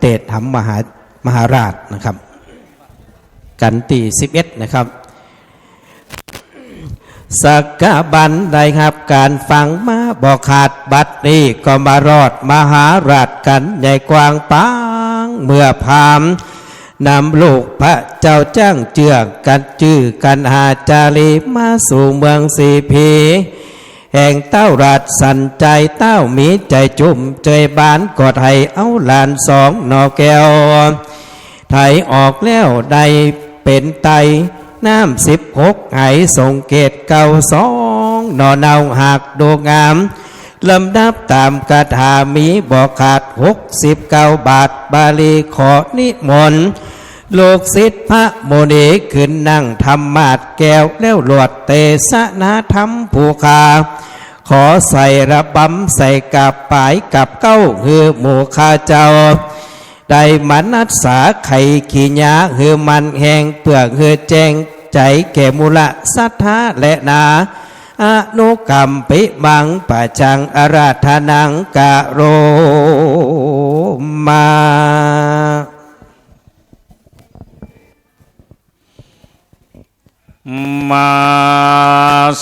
เตถมมหาราชนะครับกันตี11นะครับสักกะบันได้ครับการฟังมาบอกขาดบัดนี้ก็มารอดมหาราชกันใหญ่กว้างปางเมื่อพามนำลูกพระเจ้าจ้างเจือกันจื้อกันหาจารีมาสู่เมืองสีพีแห่งเต้าราชสันใจเต้ามีใจจุ่มใจบานกอดให้เอาหลานสองนอแก้วไถออกแล้วได้เป็นไตน้ำ16ไหส่งเกตเก่า2นอเนาหักดวงงามลำดับตามคาถามีบอกขาด69 บาทบาลีขอนิมนต์ลูกศิษย์พระโมนีขึ้นนั่งธรรมาสแก้วแล้วหลวดเตสนาธรรมผู้คาขอใส่ระบำใส่กับปายกับเก้าฮือหมู่ข้าเจ้าได้มนัสสาไข่ขีญาฮือมันแหงเปลือกฮือแจงใจแก่มูละสัทธาและนาอนุกรรมปิบังปะจังอาราธนังกะโรมามา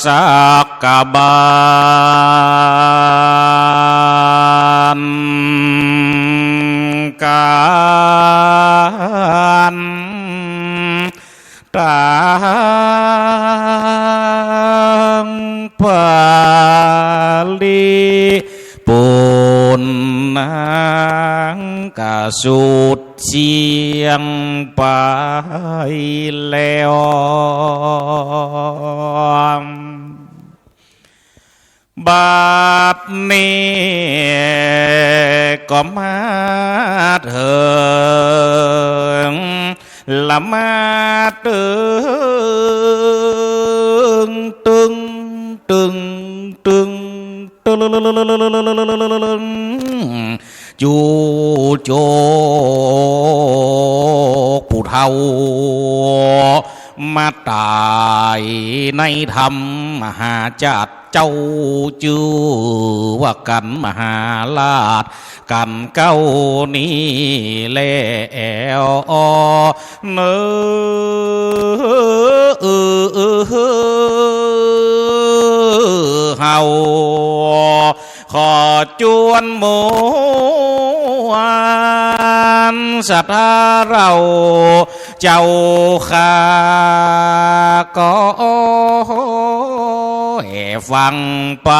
สักกะบานการตังปาลีปุณนังกะสุดเสียงไปแล้วบัดนี้ก็มาถึงละมาตึงตึงตึงตึงตึงจูโจผู้เฒ่ามาตายในธรรมมหาจัดเจ้าจือว่ากันมหาลาชกันเก้านี้แล้วเนื้อเฮาขอจวนหมู่ศรัทธาเราเจ้าข้าก็ฟังไป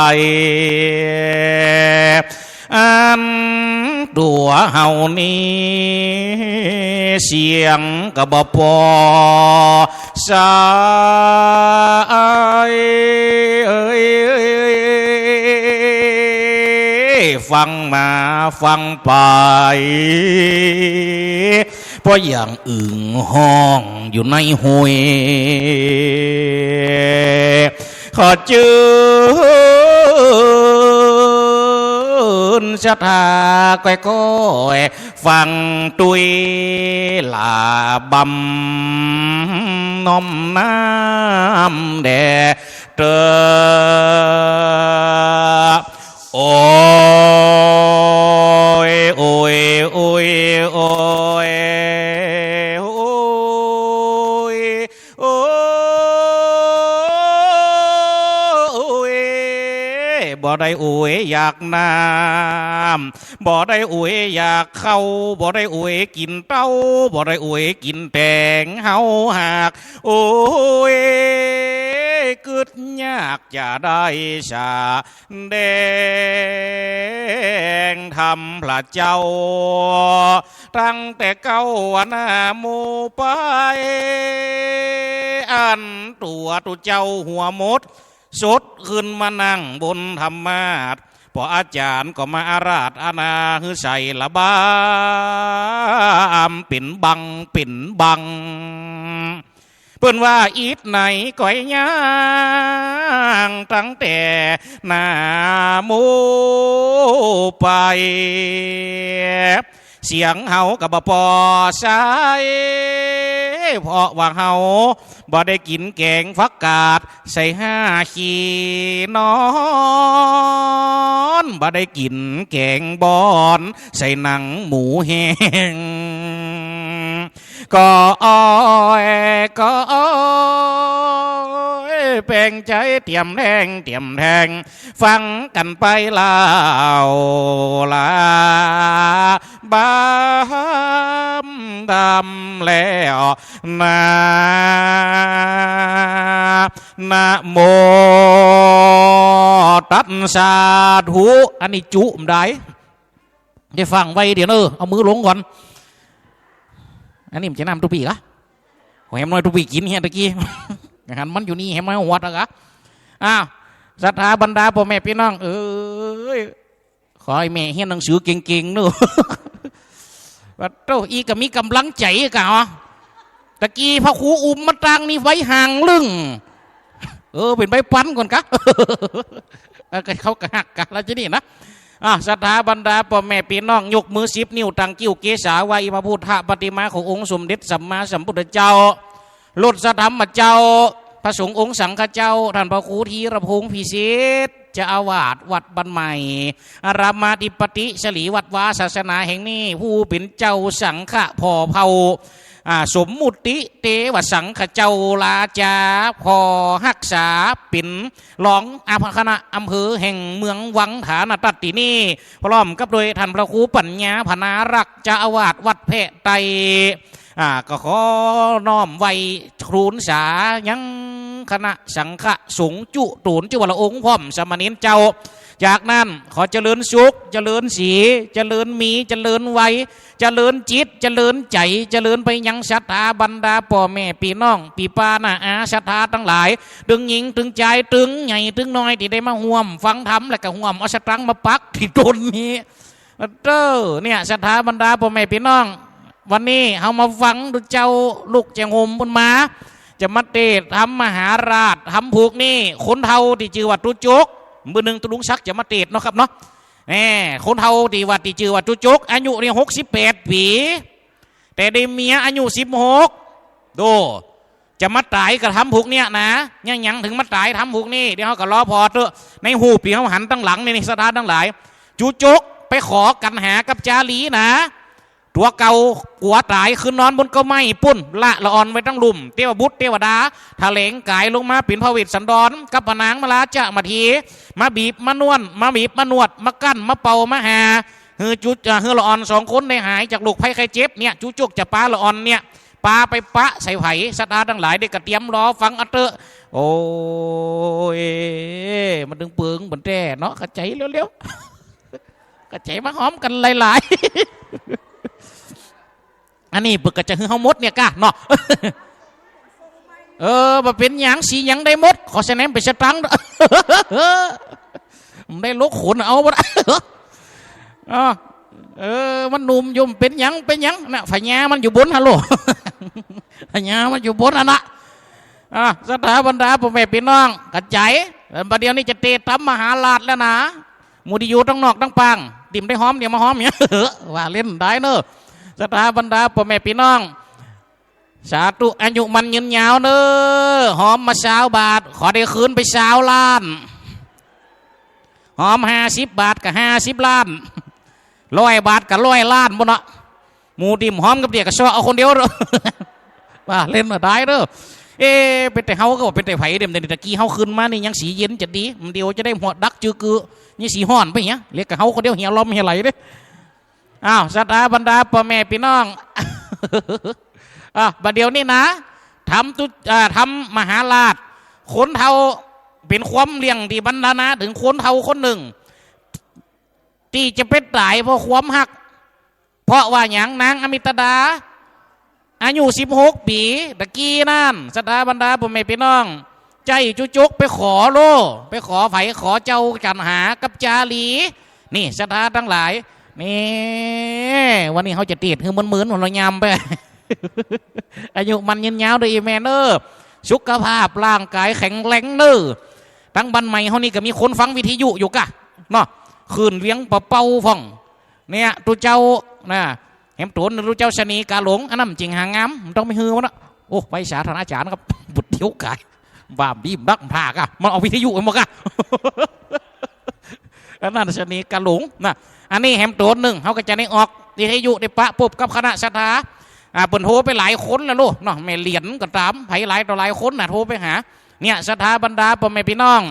อันตัวเฮานี้เสียงกระบปอสายฟังมาฟังไปเพราะอย่างอึ่งห้องอยู่ในห้วยขอจืนศรัทธาก้อยก้อยฟังตุยลาบำน้อมน้ำแด่เตอโอ้ยโอ้ยโอ้ยโอ้ยโอ้ยโอ้ยบ่ได้โอ้ยอยากน้ำบ่ได้โอ้ยอยากเข้าบ่ได้โอ้ยกินเต้าบ่ได้โอ้ยกินแตงเฮาหากโอ้ยกึดยากจะได้ชาแดงทำพระเจ้าตั้งแต่เก้าวันโมไปอันตัวเจ้าหัวมดสดขึ้นมานั่งบนธรรมาสพออาจารย์ก็มาอาราธนาฮือใส่ละบามปิ่นบังเพิ่นว่าอีทไหนก้อยย่างตั้งแต่หน้ามูไป เสียงเฮากับบ่พอใช้เพราะว่าเฮาบ่ได้กินแกงฟักกาดใส่ห้าขีนอนบ่ได้กินแกงบอนใส่หนังหมูแห้งก็อ้อยก็อ้อยแปลงใจเตรียมแทงฟังกันไปลาวลาบามดำแล้วนะโมตัสสะธุอันนี้จุมได้ได้ฟังไว้เดี๋ยวเอามือลงก่อนอันนี้มันจะนำตุปีกะแหมน้อยตุปีกินเฮียตะกี้หันมันอยู่นี่แหมน้อยหัวตะกะอ้าวศรัทธาบรรดาพ่อแม่พี่น้องขอให้แม่เฮียนหนังสือเก่งๆนู่ว่าโตอีก็มีกำลังใจกะอ๋อตะกี้พระครูอุ้มมาตังนี่ไว้ห่างลึงเป็นใบปันก่อนกะเขากะหักกะแล้วจะนี่นะศรัทธาบรรดาพ่อแม่พี่น้องยกมือ10 นิ้วตั้งกิ้วเกษาไว้พระพุทธปฏิมาขององค์สมเด็จสัมมาสัมพุทธเจ้าลดสธรรมเจ้าพระสงฆ์องค์สังฆเจ้าท่านพระครูธีรพงศ์พิเศษเจ้าอาวาสวัดบันใหม่อารามาธิปติฉลีวัดวาศาสนาแห่งนี้ผู้เป็นเจ้าสังฆพ่อเผ่าสมมุติเตวสังฆเจ้าลาจาพอหักษาปิ่นหลองอาภคณะอำเภอแห่งเมืองวังฐานตัดตินี่พร้อมกับโดยท่านพระครูปัญญาพนารักษ์เจ้าอาวาสวัดแพะไตก็ขอน้อมไว้ครูนสายังคณะสังฆสงฆ์จุตูนจุวรองค์พร้อมสมณีเจ้าจากนั้นขอเจริญสุขเจริญสีเจริญมีเจริญไว้เจริญจิตเจริญใจเจริญไปยังศรัทธาบรรดาพ่อแม่พี่น้องพี่ป้าน้าอาศรัทธาทั้งหลายตึงหญิงตึงใจตึงใหญ่ตึงน้อยที่ได้มาห่วมฟังธรรมและก็ห่วมเอาสตังมาปักที่ต้นนี้เนี่ยศรัทธาบรรดาพ่อแม่พี่น้องวันนี้เขามาฟังดูเจ้าลูกแจงโฮมบนมาจะมาเตะทำมหาราชทำผูกนี่คนเท่าที่จือวัดตุจกมือหนึ่งตุลุงซักจะมาเตะเนาะครับเนาะคนเท่าที่วัดที่จือวัดตุจกอายุนี่68 ปีแต่ได้เมียอายุ16ดูจะมาตายกับทำผูกเนี่ยนะยังถึงมาตายทำผูกนี่เดี๋ยวเขาก็รอพอเถอะในหูปีเขาหันตั้งหลังในสถานทั้งหลายจุจกไปขอกันหากับจารีนะตัวเก่ากัวตายคืนนอนบนก็ไม่ปุ่นละอ่อนไว้ตั้งลุ่มเทวบุตรเทวดาทะเลงกายลงมาปิ่นพระวิตรสันดรกับพนางมาลาจะมาทีมาบีบมานวลมาบีบมานวดมากั้นมาเป่ามาหาจุละอ่อน2 คนได้หายจากลูกไผ่ไข้เจ็บเนี่ยจุกจะปลาละอ่อนเนี่ยปลาไปปะใส่ไผ่ศรัทธาทั้งหลายได้กระเทียมรอฟังอัตเตอร์โอ้ยมันดึงเปิงเหมือนแร่เนาะกระใจเร็วๆกระใจมาหอมกันหลายๆอันนี้ปึกกระจะคือเฮามดเนี่ยกะเนาะมาเป็นหยังสีหยังได้มดขอแสดงไปสตังค์ได้ลูกขนเอาบ่มันหนุ่มยุ่มเป็นหยังน่ะฝญามันอยู่บนฮัลโหลฝญามันอยู่บนอันน่ะสถาบรรดาพ่อแม่พี่น้องกระจายประเดี๋ยวนี้จะเตะทำมหาราชแล้วนะมูดิยูตั้งนอกตั้งปังติ่มได้หอมเดี๋ยวมาหอมเนี่ยว่าเล่นได้เนอะสถาบรรดาพ่อแม่พี่น้องสาธุอายุมันยืนยาวเนอะหอมมา20 บาทขอได้คืนไป20 ล้านหอม50 บาทกับ50 ล้าน100 บาทกับ100 ล้านบนเนาะหมูดิมหอมกับเดียกับชอเอาคนเดียวเนอะว่าเล่นมาได้เนอะเป็นแต่เฮาก็เป็นแต่ไผ่เดิมแต่ตะกี้เฮาคืนมานี่ยังสีเย็นจะดีมันเดียวจะได้หัวดักจือคือนี่สีห่อนไปเนี้ยเรียกกับเฮาคนเดียวเหี่ยวลมเหี่ยวไหลเด้ศรัทธาบรรดาพ่อแม่พี่น้องบัดเดี๋ยวนี้นะทำมหาราชคนเท่าเป็นความเลี้ยงที่บรรดานะถึงคนเท่าคนหนึ่งที่จะเป็นตายเพราะความหักเพราะว่าอย่างนางอมิตดาอายุ16 ปีตะกี้นั่นศรัทธาบรรดาพ่อแม่พี่น้องใจจุกไปขอโลไปขอไผ่ขอเจ้าจันหากับจารีนี่ศรัทธาทั้งหลายนี่วันนี้เขาจะติดคือเหมือนเรายำไป อายุมันยืนยาวด้วยแมนเนอร์สุขภาพร่างกายแข็งแรงเนอร์ทั้งบันใหม่เขานี่ก็มีคนฟังวิทยุอยู่กะเนาะคืนเลี้ยงเป่าฟองเนี่ยตัวเจ้านะ แหมโตนรู้เจ้าชนีกาหลงอันนั้นจริงหางามต้องไม่ฮือวะนะโอ้ไปสาธารณจารย์ครับบุตรเที่ยวกายบาบีมดักพากะมันเอาวิทยุมั้งกะอันนั้นชนีกาหลงนะอันนี้แหมโตนหนึ่งเขาก็จะได้ออกวิทยุได้ปะปุ๊บกับคณะศรัทธาเปิ่นโทรไปหลายคนแล้วลูกเนาะแม่เหรียญก็ตามไผหลายต่อหลายคนน่ะโทรไปหาเนี่ยศรัทธาบรรดาพ่อแม่พี่น้อง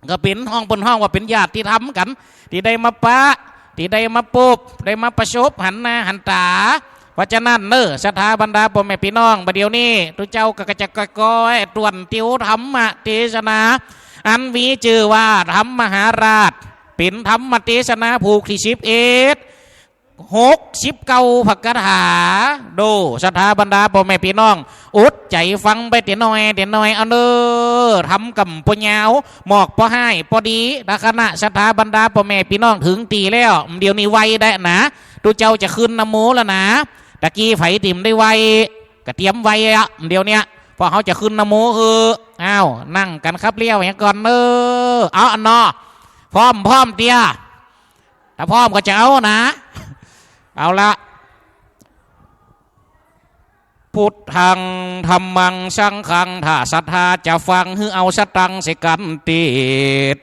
ก็เป็นห้องเปิ่นห้องว่าเป็นญาติที่ทำกันที่ได้มาปะที่ได้มาปุ๊บได้มาประชบหันหน้าหันตาเพราะฉะนั้นเนอศรัทธาบรรดาพ่อแม่พี่น้องบัดเดี๋ยวนี้ทุกเจ้าก็จะก้อยตวนติวธรรมเทศนาอันมีชื่อว่าธรรมมหาราชเป็นธรรมเทศนาผูกที่61ผักกะถาดูศรัทธาบรรดาพ่อแม่พี่น้องอุดใจฟังไปเดี๋ยวหน่อยเอาเนอทำกับปญาวหมอกพอให้พอดีถ้าคณะศรัทธาบรรดาพ่อแม่พี่น้องถึงตีแล้วเดี๋ยวนี้ไวได้นะดูเจ้าจะขึ้นนโมแล้วนะตะกี้ไฝติ่มได้ไวกระเทียมไวอ่ะเดี๋ยวเนี้ยพอเขาจะขึ้นนโมอ้าวนั่งกันครับเลี้ยวอย่างก่อนเนอเอาอันนอพร้อมเตี้ยถ้าพร้อมก็จะเอานะเอาละพุทธังธรรมังสังฆังถ้าศรัทธาจะฟังให้เอาสตังค์ใส่กันติด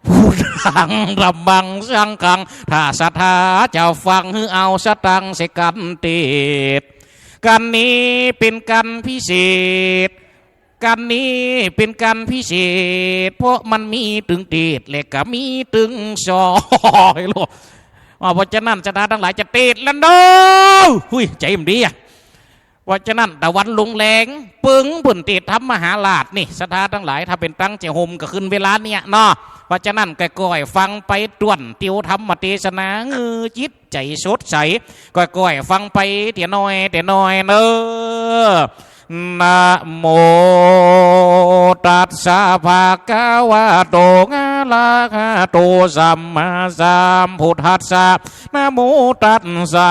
พุทธังธรรมังสังฆังถ้าศรัทธาจะฟังให้เอาสตังค์ใส่กันติดกันนี้เป็นกันพิเศษกันนี้เป็นกันพิเศษเพราะมันมีตึงติดและก็มีตึงซอยโลเพราะฉะนั้นศรัทธาทั้งหลายจะติดแล้วเด้อหุยใจมันดีอ่ะเพราะฉะนั้นตะวันลงแรงปึ้งบุญติดทำมหาลาดนี่ศรัทธาทั้งหลายถ้าเป็นตั้งใจโฮมก็ขึ้นเวลาเนี่ยเนาะเพราะฉะนั้นก่อยฟังไปต้วนติวธรรมเทศนาจิตใจสดใสก่อยฟังไปเดี๋ยวน้อยเนอนะโมตัสสะภะคะวะโตอะระหะโตสัมมาสัมพุทธัสสะนะโมตัสสะ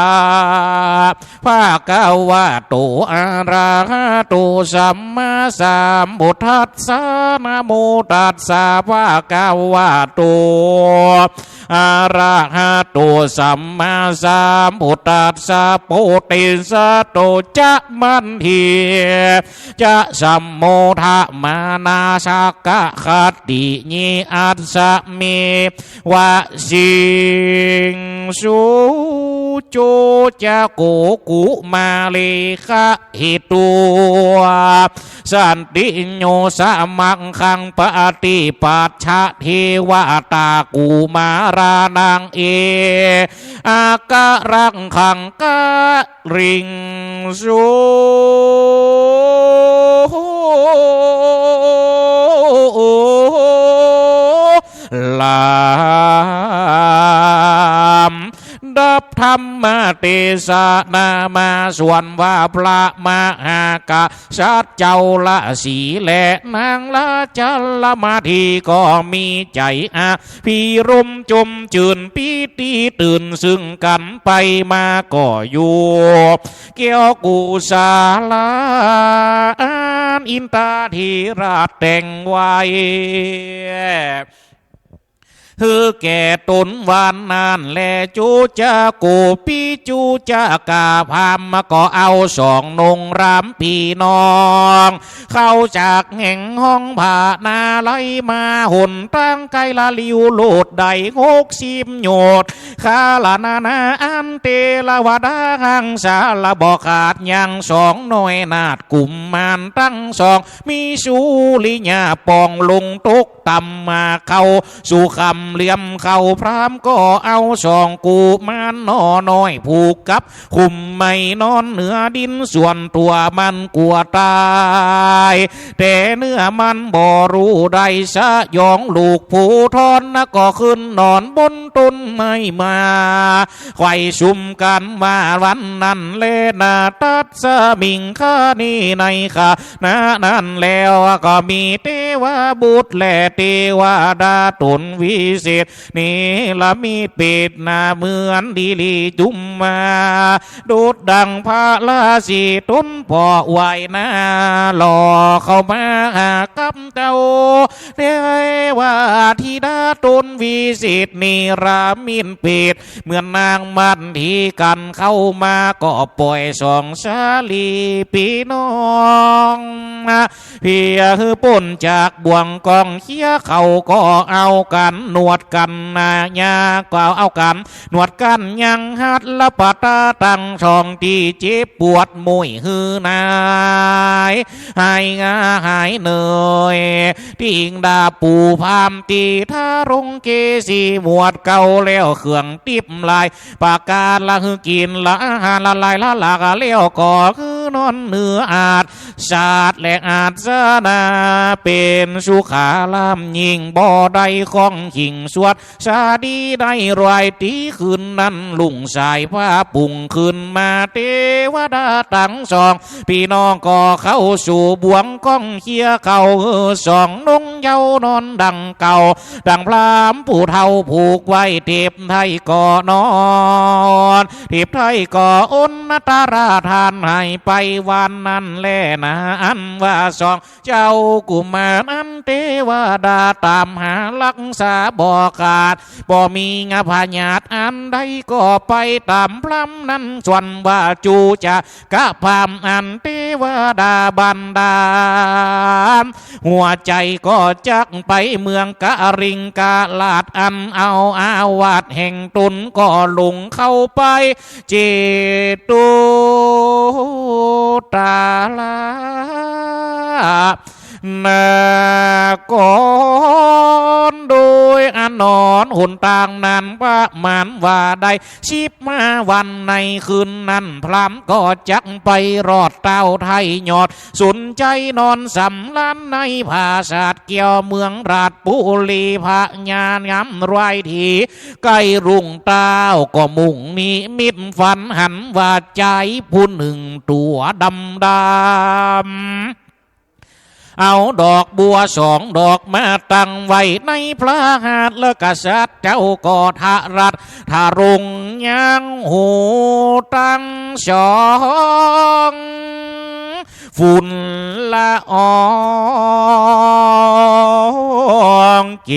ภะคะวะโตอะระหะโตสัมมาสัมพุทธัสสะนะโมตัสสะภะคะวะโตอะระหะโตสัมมาสัมพุทธัสสะโพธิสัตโตจะมันทีจะสัมโมทะมานาสักกะขัตติญิอัสสะเมวะสิงสุโจจะโกกุมาเลคะหิตัวสันติโยสะมังคังปฏิปัชชะเทวตากุมารานังเออากะรังคังกะริงสุลามดับธรรมเทศนามาส่วนว่าพระมหากษัตริย์เจ้าละสีและนางละจัลละมาทีก็มีใจพี่รมจมจืนปีตีตื่นซึ่งกันไปมาก็อยู่เกี่ยวกุศลาอินตาธีราชแต่งไว้คือแก่ตนวานนานแลจูจะกูปีจูจะกาพามมาก็เอาสองนงรำพี่น้องเข้าจากแห่งห้องผ่านาไหลมาหุ่นตั้งไกลละลิวโลดใด60 โยดข้าละนาอันเตละวดาหังสาละบอกขาดยังสองหน่อยนาดกลุ่มมันตั้งสองมีสูลิญาปองลงตกต่ำมาเข้าสู่คำเหลี่ยมเข้าพรามก็เอาสองกูมันนอน้อยผูกกับคุมไม่นอนเหนือดินส่วนตัวมันกลัวตายแต่เนื้อมันบ่รู้ใดสะยองลูกผู้ทอนนะก็ขึ้นนอนบนต้นไม้มาไขว่ชุมกันมาวันนั้นเลนาตัดสมิงข้านี่ในข้านั้นแล้วก็มีเทวบุตรและเทวดาตนวิ เศษนี่ละมีดเป็ดหน้าเหมือนดีลีจุมมาดูดดังพระราศีตุนพ่อไหวนาหล่อเข้ามาหากับเจ้าเรียว่าธิดาตุนวิเศษนิรามินเป็ดเหมือนนางมันที่กันเข้ามาก็ปล่อยสองชาลีพี่น้องเพียคือป่นจากบ่วงกองเขี้ยเขาก็เอากันนวดกันนาญาก็เอากันนวดกันยังหัดละปะตาตั้งช่องที่เจ็บปวดมุยฮือนายหายงาหายเหนื่อยที่อิงดาปูพามตีท่ารงเกสีหมวดเก่าแล้วเครื่องติบลายปากกาละคือกินละอาหารละลายละหลากเลี้ยวก่อคือนอนเนื้ออาจชาติและอาจสนาเป็นสุขาลามยิงบ่อใดของหิงสวดชาดีได้รอยตีคืนนั้นลุงสายผ้าปุ่งขึ้นมาเทวดาตั้งสองพี่น้องก็เข้าสู่บ่วงก้องเคียเก่าสองนงเยาวนอนดังเก่าดังพรามผู้เฒ่าผูกไว้เทพไทยก็นอนเทพไทยก็อนนตาราทานให้ไปวันนั้นแลนะอันว่าสองเจ้ากุมารอันเทวดาตามหารักษาบ่ขาดบ่มีงาพญาตอันใดก็ไปตามพรำนั้นส่วนว่าจูจะกะพามอันเทวดาบันดาลหัวใจก็จักไปเมืองกะริงกาลาดอันเอาอาวาสแห่งตุนก็ลุงเข้าไปเจตุตาลานาก่อนโดยอนอนหนต่างนั้นประมาณว่าได้ชิบมาวันในคืนนั้นพรำก็จักไปรอดเต้าไทยยอดสนใจนอนสำลันในภาษาเกี่ยวเมืองราชปุรีพระญาณงามไรทีใกล้รุ่งเต้าก็มุ่งนิมิตฝันหันว่าใจผู้หนึ่งตัวดำดำเอาดอกบัวสองดอกมาตั้งไว้ในพระหัตถ์และกษัตริย์เจ้าก็ทารัตทารงยังหูตั้งสองฝุ่นละอองเก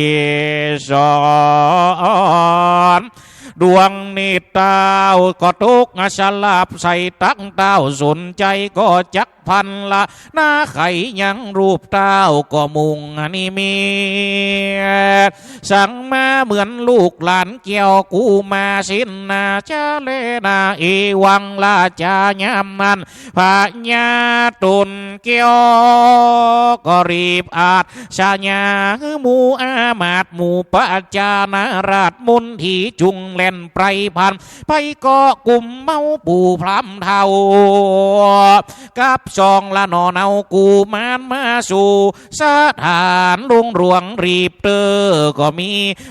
สรดวงนิดเต้าก็ทุกฉลาบใส่ตั้งเต้าสนใจก็จักพันละหน้าไข่ยังรูปเต้าก็มุงนิมิตสั่งมาเหมือนลูกหลานเกี่ยวกูมาสินนาชาเลนาอีวังลาจายามมันพาญาตุนเกี่ยวก็รีบอาจชาญาหมูอามาดหมูปะจานาราชมุนที่จุงเล่นไพรพันไปก็กลุ่มเมาปูพรำเทากับซองละนอเนากูมานมาสู่สถานลุงหลวงรีบเตอก็มี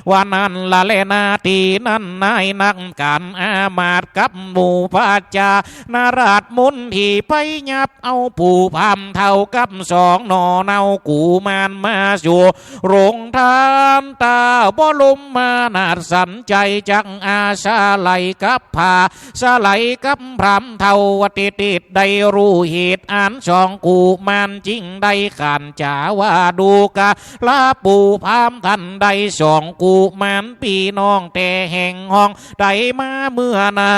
วันนั้นละเลนาตีนั้นนายนักการอามาตกับหมู่พระจานาราชมุนที่ไปยับเอาปูพรำเทากับสองนอเนากูมานมาสู่โรงทานตาบ่ลุมมานาดสันใจจักอาชาไหลกับผาสไหลกับพรำเทาวติติดได้รู้เหตุอันสองกูมันจริงได้ขันจาว่าดูกะลาปูพามทันได้สองกูมันปีน้องแต่แห่งห้องได้มาเมื่อนา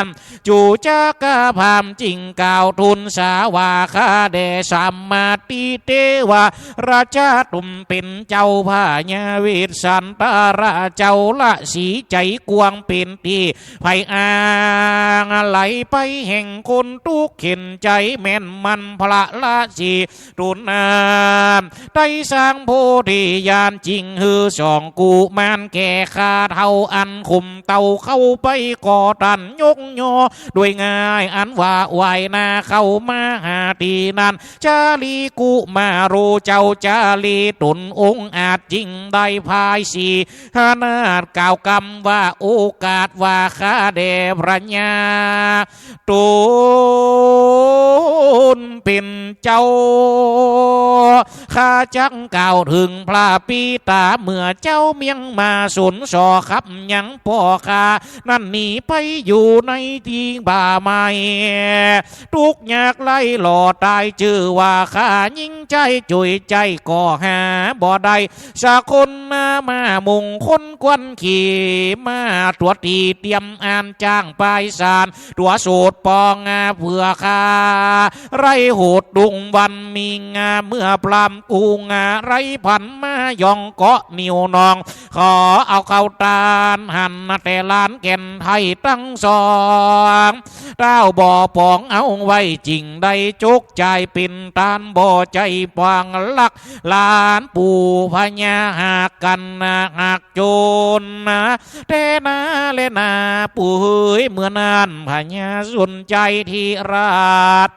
นจูจักะพามจริงกล่าวทุนสาวาคาเดสัมมาติเตวะราชาตุมเป็นเจ้าพาญาวิสันตาราเจ้าละสีใจกวงเป็นที่ไผอ่างไหลไปแห่งคนทุกข์เข็นใจแม่นมันพระละสีตุนนามได้สร้างโพธิญาณจริงฮือสองกูมันแก่ขาเท่าอันคุมเต่าเข้าไปก่อตันยกยอด้วยง่ายอันว่าไหวนาเข้ามาหาตีนั้นจาลีกุมาโรเจ้าจาลีตุนองค์อาจจริงได้พายสีหานาดกล่าวกรรมว่าโอกาสว่าคาเดพระญาตุน เป็นเจ้าข้าจักกล่าวถึงพระปีตาเมื่อเจ้าเมียงมาสุนสอขับยังพ่อข้านั่นหนีไปอยู่ในที่บ่าไม้ทุกยากไล่หล่อตายชื่อว่าข้ายิ่งใจจุยใจก่อหาบ่ได้สักคนมามุงคนควันขี่มาตัวตีเตรียมอ่านจ้างปลายสารตัวสูตรปองเพื่อข้าไรโหดดุงวันมีงาเมื่อปลำกูงาไรพันมายองเกาะนิวนองขอเอาเข้าตาลหันแต่ลานแก่นไทยตั้งสองเต้าบ่อปองเอาไว้จริงได้จุกใจปิ่นตานบ่อใจปางลักลานปู่พญาหากกันหักโจนเตนาเลนาปู่เฮ้ยเมื่อนานพญาสุนใจที่ราช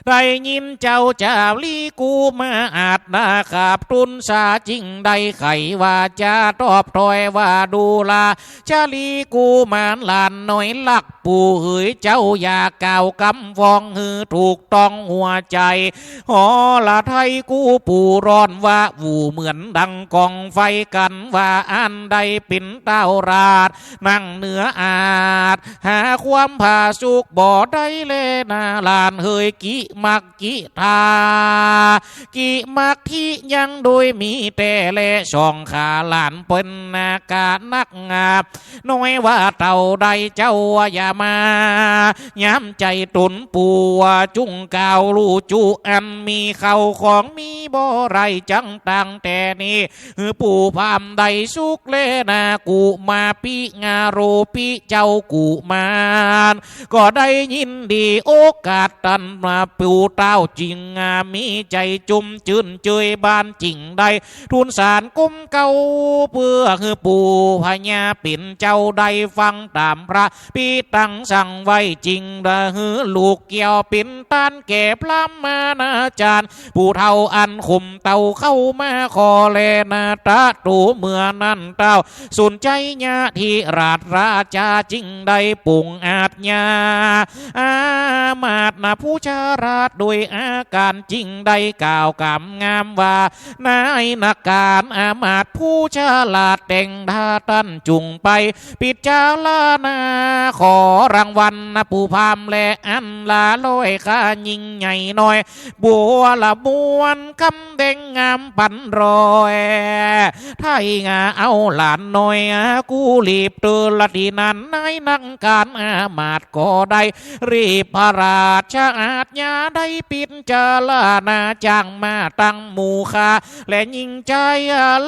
ได้ยินเจ้าจาลีกูมาอาจนาขาบตุนสาจริงได้ไขว่าจะตอบถอยว่าดูลาชาลีกูมานลานหน่อยลักปู่เหืยเจ้าอย่ากล่าวกำฟองหือถูกต้องหัวใจหอละไทยกูปู่ร้อนว่าวูเหมือนดังกองไฟกันว่าอันใดปิ่นเต้าราดนั่งเหนืออาจหาความผาสุกบ่ได้เลนาลานเฮยกิมักกิทากิมักที่ยังโดยมีแต่เลช่องขาหลานเป็นนากานักงาบน้อยว่าเต่าใดเจ้าอย่ามาย้ำใจตุนปัวจุงกาวลูจูอันมีเข้าของมีบ่ไรจังต่างแต่นี้ปู่พามใดสุกเลนากูมาปีงาโรปีเจ้ากูมานก็ได้ยินดีโอกาสตันมาปู่เต้าจริงมีใจจุ่มจื่นเจยบานจริงได้ทุนสารกุ้มเก่าเพื่อคือปู่พญาปิ่นเจ้าได้ฟังตามพระปีตั้งสั่งไว้จริงเด้อลูกเกี่ยวปิ่นตานแก่พระมานาจารย์ปู่เท่าอันขุมเต่าเข้ามาขอแลนาตาตูเมื่อนั้นเต้าสนใจญาที่ราชราชาจริงได้ปุ่งอาจญาอามาดนาผู้ชาราชโดยอาการจริงได้กล่าวกำงามว่านายนาการอามาดผู้ชาลาดแต่งท่าตันจุงไปปิดจาลานาขอรางวัลผู้พามและอันลาลอยข้ายิ่งใหญ่น้อยบัวละมวนคำแดงงามปันรอยไทยงาเอาหลานน้อยกูรีบเตือนละทีนั้นนายนักการอามาดก็ได้รีบพระราชอาญาได้ปิดจาลานาจ้างมาตั้งหมู่คาและยิงใจ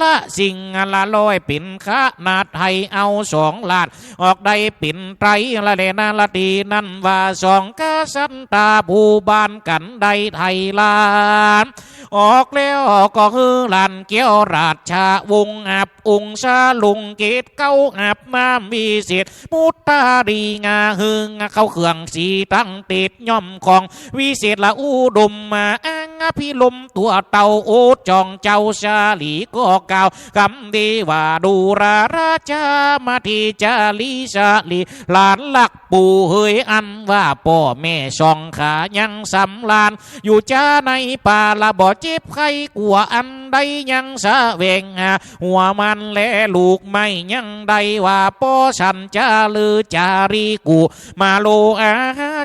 ละสิ่งละลอยปิ่นขานาไทยเอา2 ลาดออกได้ปิ่นไตรละเลนาละดีนั่นว่า2 กษัตริย์ตาผู้บานกันได้ไทยลานออกแล้วก็คือลานเกี่ยวราชาวงศ์อับองค์ชาลุงเกตเก้าอับมามีเศษมุตตาดีงาหึงเข้าเครื่องสีตั้งติดย่อมของวิเศษละอุดมมาอ้างพิลมตัวเต่าโอจองเจ้าชาลีก็กล่าวคำดีว่าดูราชามาที่จาลีชาลีหลานหลักปู่เฮยอันว่าพ่อแม่ช่องขายังสำลานอยู่จ้าในป่าละบ่เจ็บใครกลัวอันใดยังสะเวงหัวมันและลูกไม่ยังใดว่าพ่อฉันจะลือจารีกูมาโล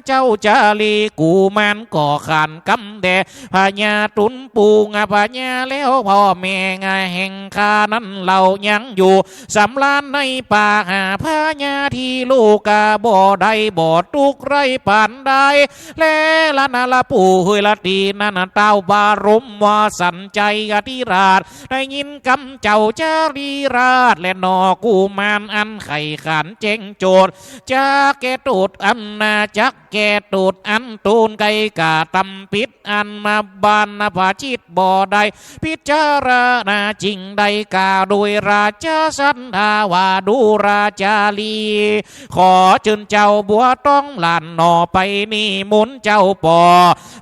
เจ้าจารีกูมันก่อขันกำแดพญาตุนปูงพญาแล้วพ่อแม่งาแห่งคานั้นเรายังอยู่สำลานในป่าหาพญาที่ลูกกาบ่ได้บ่ตุกไรปานใดและละนาละปู่เฮยละตีนันเต้าบารมว่าสันใจอธิราชได้ยินคำเจ้าจารีราชและนอกูมานอันไข่ขันเจงโจดจะแกตูดอันนาจักแกตูดอันตูนไก่กาตำปิดอันมาบานนภาชิตบ่ได้พิจารณาจริงได้กาโดยราชสันทาวาดูราชาลีขอเชิญเจ้าบัวต้องหลานนอไปนี่มุนเจ้าปอ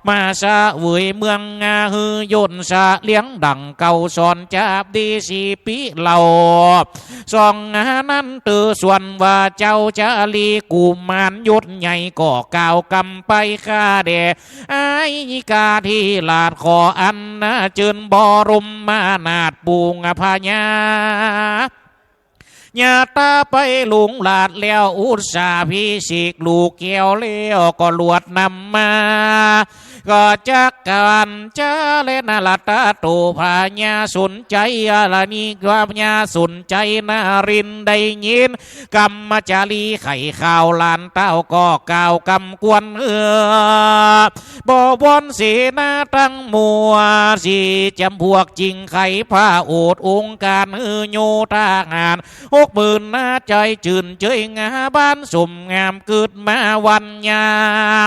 มาซาเวยเมืองงาฮือยนซาเลี้ยงดังเก่าสอนจับดีสีปีเหล่าสองงานั้นตือส่วนว่าเจ้าจะลีกุมารยศใหญ่ก็กล่าวกำไปข้าเดไอ้กาที่ลาดขออันนะจืนบรุมมานาดปูงพญาญาตาไปหลงหลาดแล้วอุตสาพิสิกลูกเกี่ยวเลี้ยวก็ลวดนำมาก็จักกันจะเล่นลาตาโตพญาสนใจอะไรนี่ก็พญาสนใจนารินได้ยินกรรมจารีไข่ข่าวลานเต้าก็กล่าวกำกวนบ่บนสีนาตั้งมัวสีจำพวกจริงไข่ผ้าโอดองค์การโยธางาน60,000หน้าใจจื่นเจยงาบ้านสมงามเกิดมาวันยา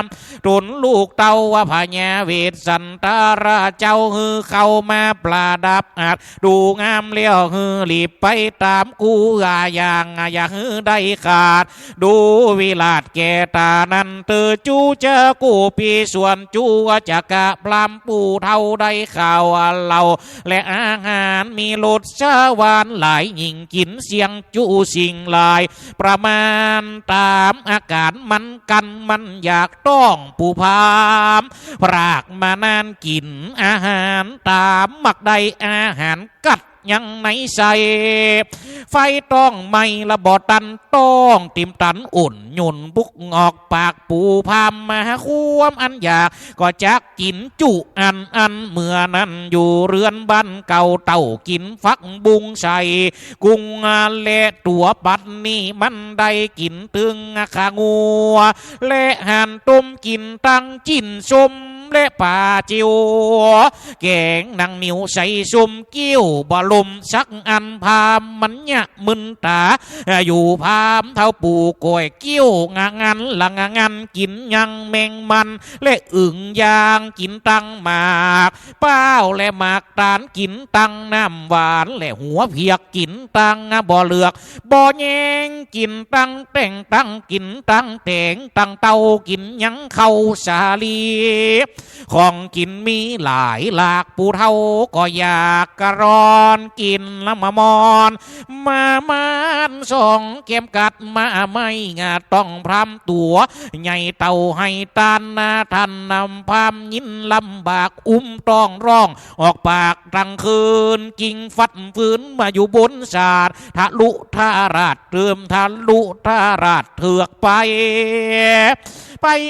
มตุนลูกเต้าว่าพญาเวทสันตาราเจ้าฮือเข้ามาปลาดับอาจดูงามเลี้ยวฮือหลีบไปตามกูอย่างอย่าฮือได้ขาดดูวิลาดแก่ตานั้นเตอจูเจอกูปีส่วนจูจะกะพลำปูเท่าได้ข่าวเราและอาหารมีรสชาหวานหลายยิ่งกินเสียงจูสิ่งหลายประมาณตามอาการมันกันมันอยากต้องปูพามพรากมานานกินอาหารตามมักใดอาหารกัดยังไหนใส่ไฟต้องไม่ระบอตันต้องติมตันอุ่นหยุนบุกออกปากปูพามมาควมอันอยากก็จักกินจุอันเมื่อนั้นอยู่เรือนบ้านเก่าเต่ากินฟักบุงใส่กุ้งเละตัวปัดนี่มันได้กินตึงขางัวเละหันต้มกินตั้งจินชมและป่าจิวแกงนางนิวใส่ซุมกิ้วบลมสักอันพามมันเนี่ยมึนตาอยู่พามเท่าปูกอยกิ้วงันละงันกินยังแมงมันและอึ่งยางกินตังหมากเป้าและหมากตาลกินตังน้ำหวานและหัวเพียกกินตังบ่อเลือกบ่อแยงกินตังแต่งตังกินตังแต่งตังเต้ากินยังเข้าสาลีของกินมีหลายหลากปูเท่าก็อยากกระรอนกินละมามอนมันส่องเก็มกัดมาไม่งาต้องพรำตัวใหญ่เต่าให้ตานนาทันนำพามยินลำบากต้องร้องออกปากกลางคืนกิ่งฟัดฝืนมาอยู่บนศาสตร์ทะลุทาราดเติมทะลุทาราดเถือกไป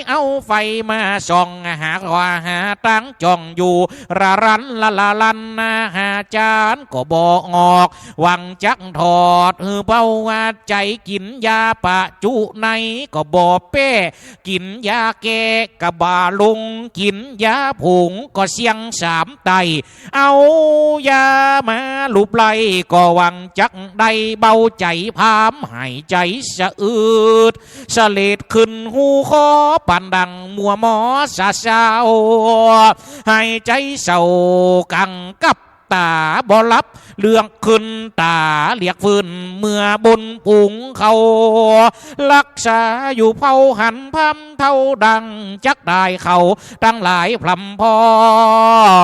เอาไฟมาส่องหาว่าหาตั้งจ้องอยู่ระรันละลันนาหาจานก็บอกออกหวังจักถอดเบาว่าใจกินยาปะจุในก็บอกเป้กินยาแก้กะบาลงกินยาผงก็เสียงสามไตเอายามาลุบไลก็หวังจักได้เบาใจพามหายใจสะอืดสะเลดขึ้นหูคอปันดังมัวหมอสาเศร้าให้ใจเศร้ากังกับตาบ่ลับเรื่องขึ้นตาเรียกฟื้นเมื่อบนปุงเขารักษาอยู่เผาหันพำเท่าดังจักได้เขาตั้งหลายพลำพร้อ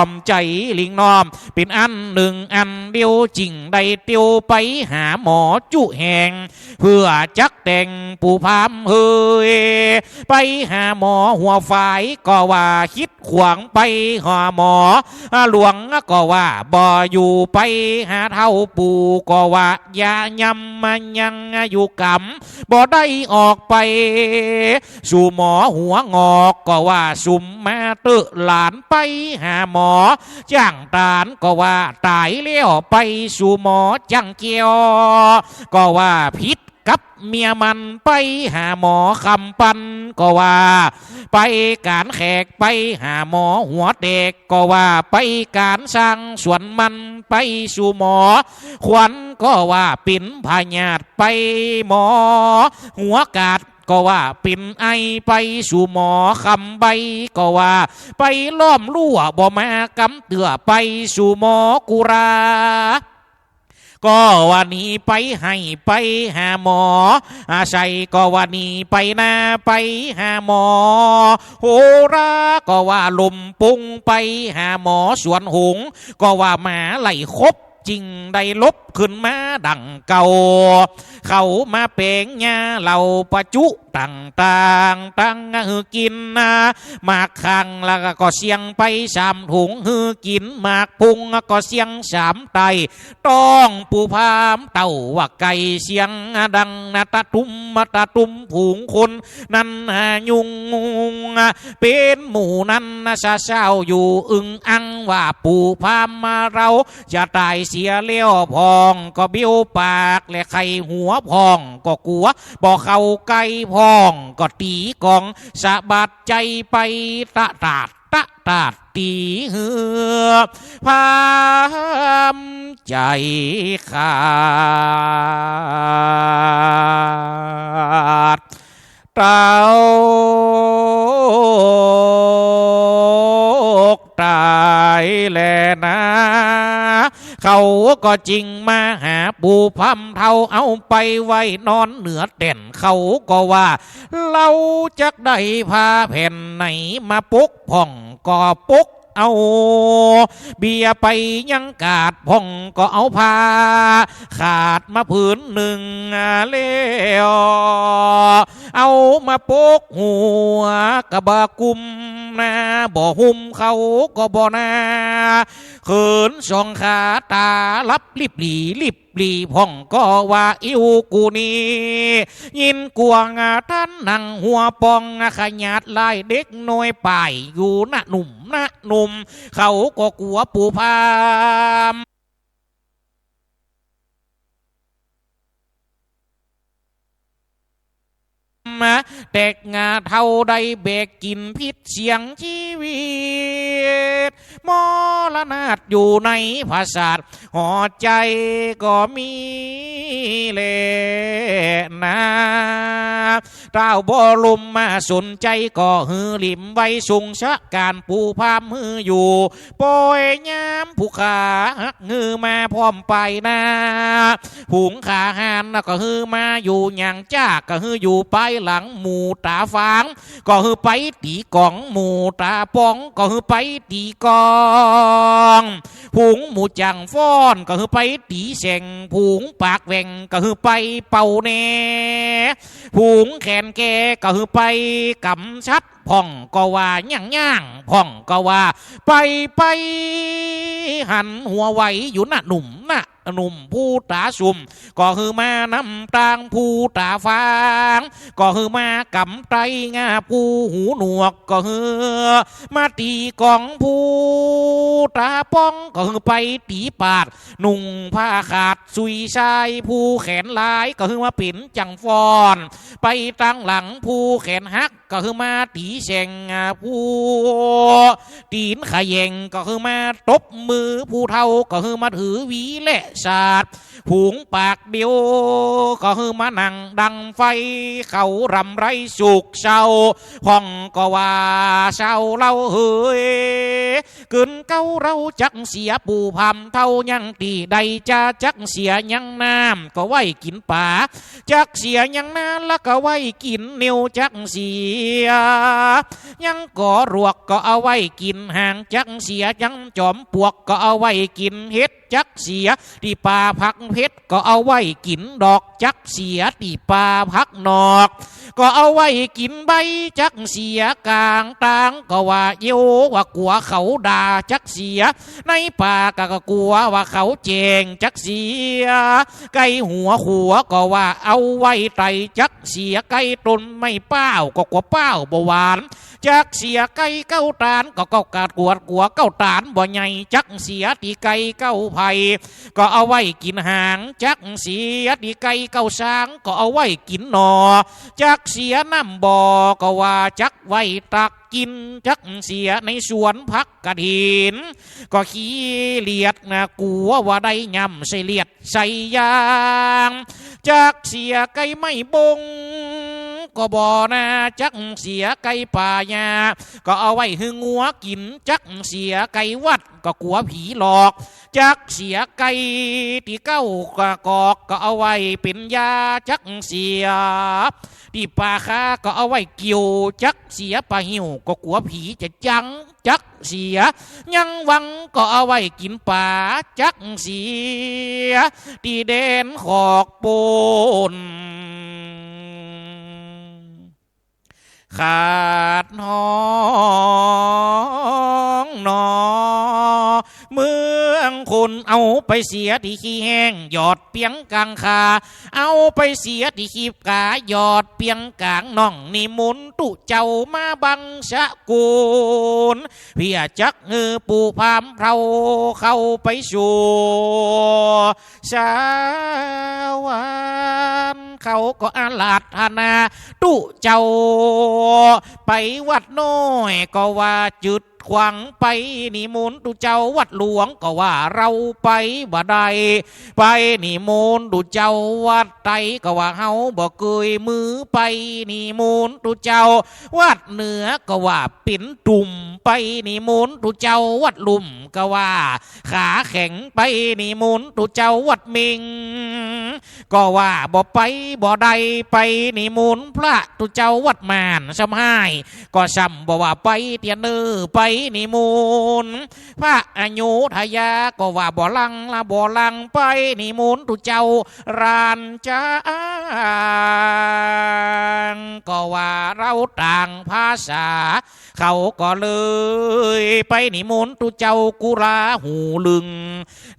มใจลิงน้อมเป็นอันหนึ่งอันเดียวจริงได้เตียวไปหาหมอจุแหงเพื่อจักแต่งปูพามเฮยไปหาหมอหัวฝ่ายก็ว่าคิดขวางไปหาหมอหลวงก็ว่าบ่อยู่ไปหาเท่าปูก็ว่าอย่ายำมันยังอยู่กำบ่ได้ออกไปสู่หมอหัวงอกก็ว่าสุมมาเตอหลานไปหาหมอจ้างตานก็ว่าตายเลี้ยวไปสู่หมอจังเกียวก็ว่าพิษกับเมียมันไปหาหมอคำปันก็ว่าไปการแขกไปหาหมอหัวเด็กก็ว่าไปการสร้างสวนมันไปสู่หมอขวัญก็ว่าปิ่นพญาตไปหมอหัวกาดก็ว่าปิ่นไอไปสู่หมอคำใบก็ว่าไปล้อมลั่วบ่มากำเตือไปสู่หมอกุรา ก็วันนี้ไปให้ไปหาหมอใส่ก็วันนี้ไปนาไปหาหมอโหราก็ว่าลมปุงไปหาหมอสวนหงก็ว่าหมาไหลคบจริงได้ลบขึ้นมาดังเก่าเขามาเป่งยาเราประจุตั้งหือกินหมากคังแล้วก็เสียงไป3 ถุงหือกินหมากพุงก็เสียง3 ไตต้องปูพามเต่าว่าไก่เสียงดังตะตุมผูงคนนั้นยุงเป็นหมู่นั้นเศร้าอยู่อึงอังว่าปูพามมาเราจะตายเสียเลี้ยวพองก็เบี้ยวปากและไข่หัวพองก็กลัวบอกเข้าไก่พองก็ตีกองสะบัดใจไปตะตาดตีเหือพามใจขาดเต้าตายแลนะเขาก็จริงมาหาปูพำเท่าเอาไปไว้นอนเหนือเต่นเขาก็ว่าเราจักได้พาแผ่นไหนมาปุกพ่องก็ปุกเอาเบียไปยังกาดพ่องก็เอาผ้าขาดมาผืนหนึ่งเลี้ยวเอามาปกหัวกะบะกุมนาบ่หุ่มเขาก็บ่นาเขินสองขาตาลับลิบหลีพ่องก็ว่าอิวกูนี่ยินกวงท่านนั่งหัวปองขยัดลายเด็กน้อยป่ายอยู่นะหนุ่มเขาก็กลัวปูพามแตกงาเท่าใดเบกกินพิษเสียงชีวิตมรณะอยู่ในภาษาหอใจก็มีเลนะเต้าบ่ลมมาสนใจก็หือหลิมไว้สุงชะการปูพามมืออยู่ปล่อยย้ำผู้ขาหักงือมาพร้อมไปนะหุงขาหานก็หือมาอยู่อย่างจ้าก็หืออยู่ไปหลังหมูตาฟางก็คือไปตีกองหมูตาปองก็คือไปตีกองผูงหมูจังฟ้อนก็คือไปตีเสงผูงปากแหว่งก็คือไปเป่าเนผูงแขนแกก็คือไปกำชัดพ่องก็ว่าย่างพ่องก็ว่าไปหันหัวไว้อยู่น่ะหนุ่มผู้ตาสุ่มก็คือมานำตางผู้ตาฟางก็คือมากำไตงาผู้หูหนวกก็คือมาตีกองผู้ตาป้องก็คือไปตีปาดนุ่งผ้าขาดสุยชายผู้แขนลายก็คือมาปิ่นจังฟอนไปตั้งหลังผู้แขนหักก็คือมาตีเชงผู้ตีนขยงก็คือมาตบมือผู้เท่าก็คือมาถือหวีและศาสตร์ผูงปากเดียวก็คือมานั่งดังไฟเขารำไรสุกเศร้าห้องก็ว่าเศร้าเล่าเฮ้ยกึนเก้าเราจักเสียปูพำเท่ายังตีใดจะจักเสียยังน้ำก็ไว้กินป่าจักเสียยังน้ำแล้วก็ไว้กินนิ้วจักเสียยังก่อรวกก็เอาไว้กินห่างจักเสียยังจอมปวกก็เอาไว้กินเห็ดจักเสียที่ป่าพักเพชรก็เอาไว้กินดอกจักเสียที่ป่าพักนอกก็เอาไว้กินใบจักเสียกลางต่างก็ว่าโยว่ากลัวเขาด่าจักเสียในป่าก็กลัวว่าเขาเจงจักเสียไก่หัวขัวก็ว่าเอาไว้ไตจักเสียไก่ตนไม่เป้าก็กลัวเป้าบ่หวานจักเสียไก่เก้าตานก็กาดกวดกัวเก้าตานบ่ใหญ่จักเสียตีไก่เก้าไผ่ก็เอาไว้กินหางจักเสียตีไก่เก้าช้างก็เอาไว้กินหนอจักเสียน้ำบ่อก็ว่าจักไว้ตักกินจักเสียในสวนพักกระถินก็ขี้เลียดนะกลัวว่าได้ยำใส่เลียดใส่ยางจักเสียไก่ไม่บง ก็บ่นาจักเสียไก่ป่ายาก็เอาไว้หึงงัวกินจักเสียไก่วัดก็กลัวผีหลอกจักเสียไก่ที่เก้ากอกก็เอาไว้เป็นยาจักเสียที่ป่าคาก็เอาไว้เกี่ยวจักเสียป่าหิวก็กลัวผีจะจังจักเสียยังวังก็เอาไว้กินป่าจักเสียที่เด่นขอกปูนขาดห้องนอเมืองคนเอาไปเสียที่ขี้แห้งหยอดเปียงกลางคาเอาไปเสียที่ขีบกาหยอดเปียงกลางน่องนิมนต์ตุเจ้ามาบังสะกุลเพียจักเงือปูพามเราเข้าไปสู่สาวรเขาก็อาลาธนาตุเจ้าไปวัดน้อยก็ว่าจุดขวางไปนิมนต์ดูเจ้าวัดหลวงก็ว่าเราไปบ่ได้ไปนิมนต์ดูเจ้าวัดไตก็ว่าเฮาบ่เคยมือไปนิมนต์ดูเจ้าวัดเหนือก็ว่าปิ่นตุ่มไปนิมนต์ดูเจ้าวัดลุ่มก็ว่าขาแข็งไปนิมนต์ดูเจ้าวัดมิงก็ว่าบ่ไปบ่ได้ไปนิมนต์พระดูเจ้าวัดมานสำหายก็ซ้ำบ่ว่าไปเตียนเนื้อไปนิมนต์พระอโยธยาก็ว่าบ่ลังละบ่ลังไปนิมนต์ตุเจ้ารานจางก็ว่าเราต่างภาษาเขาก็เลยไปนิมนต์ตุเจ้ากุราหูลึง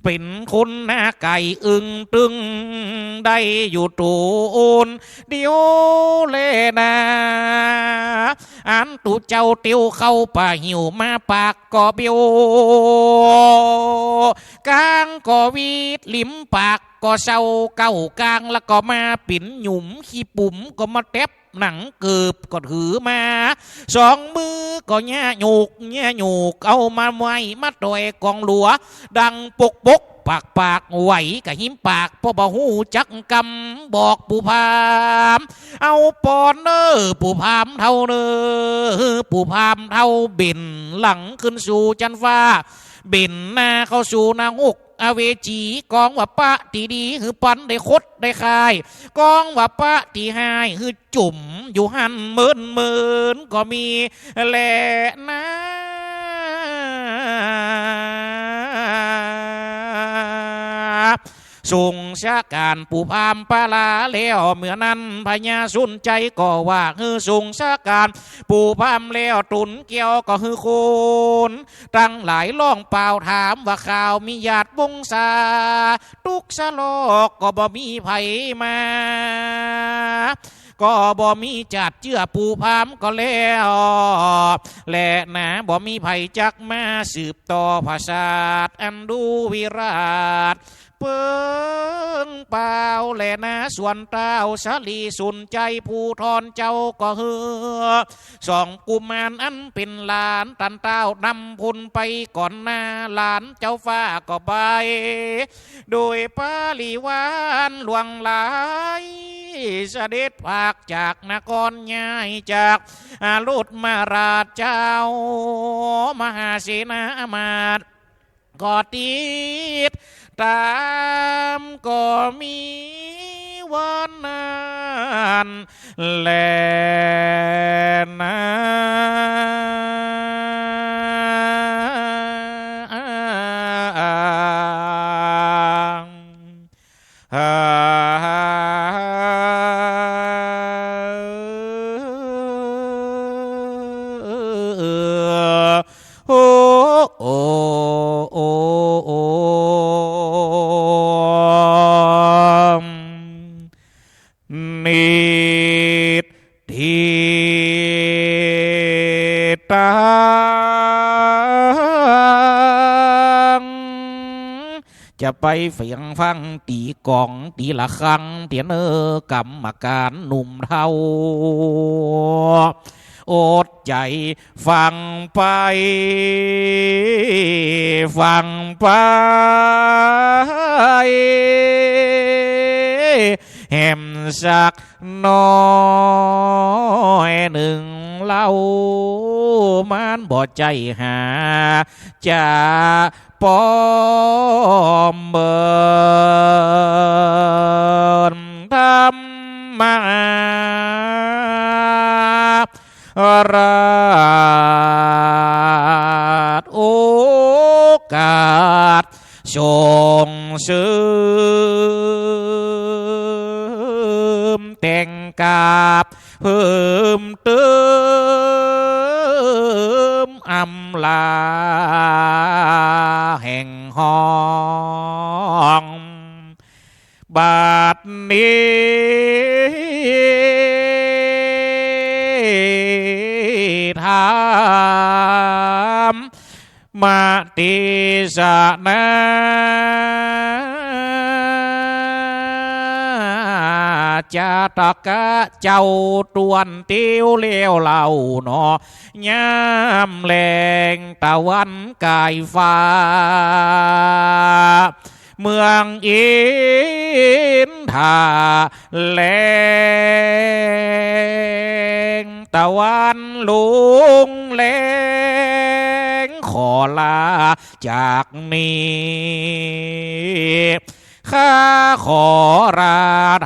เป็นคนหน้าไก่อึงตึงได้อยู่ตูนเดียวเลนาอันตุเจ้าเตียวเข้าป่าหิวมาปากก็เบียวกลางก็วีดลิ้มปากก็เศร้าเก้ากลางแล้วก็มาปิ่นหยุ่มขี้ปุ่มก็มาเต็บหนังเกือบก็ถือมาสองมือก็แง่หยูกเอามาไว้มาต่อยกองหลัวดังปกปากไหวกับหิมปากพ่อบ่หูจักกำบอกปู่พามเอาปอนเนอปู่พามเท่าเนอปู่พามเท่าบินหลังขึ้นสู่จันฟ้าบินหน้าเข้าสู่นางอกอเวจีกองว่าปะตีดีคือปันได้คดได้คายกองว่าปะตีหายคือจุ่มอยู่หันเมินก็มีแหละนะส่งชาการปู่พามปาลาแล้วเมื่อนั้นพญาสุนใจก็ว่าคือส่งชาการปู่พามแล้วตุนเกี่ยวก็คือคนตั้งหลายล่องเปล่าถามว่าข่าวมีญาติวงศาทุกสลอกก็บ่มีไผมาก็บ่มีจัดเจือปู่พามก็แล้วและนะบ่มีไผจักมาสืบต่อภาษาอันดูวิราชเปิงเปล่าแลนะส่วนเต้าสาลีสุนใจผู้ทอนเจ้าก็เฮือสองกุมารอันเป็นหลานตันเต้านำพุนไปก่อนหน้าหลานเจ้าฟ้าก็ไปโดยปาลีวานหลวงหลายเสด็จภาคจากนครใหญ่จากลุดมาราชเจ้ามหาเสนามาตย์ก็ติดตามก็มีวันนั้นแลนะจะไปเฟียงฟังตีกองตีละครังเตียนกรรมการหนุ่มเทาอดใจฟังไปฟังไป แหมสักน้อยหนึ่งเล่ามันบ่ใจหาจะปอมเบินทำมาราชโอกาสส่งเสริมแต่งกาบเพิ่มเติมอำลาแห่งห้องบาทนี้ถามมาติสนาจะตะกะเจ้าตวนเตียวเลี้ยวเหล่าหนอยามแลงตะวันกายฟ้าเมืองอินทาแลงตะวันลุงแลงขอลาจากนี้ข้าขอรา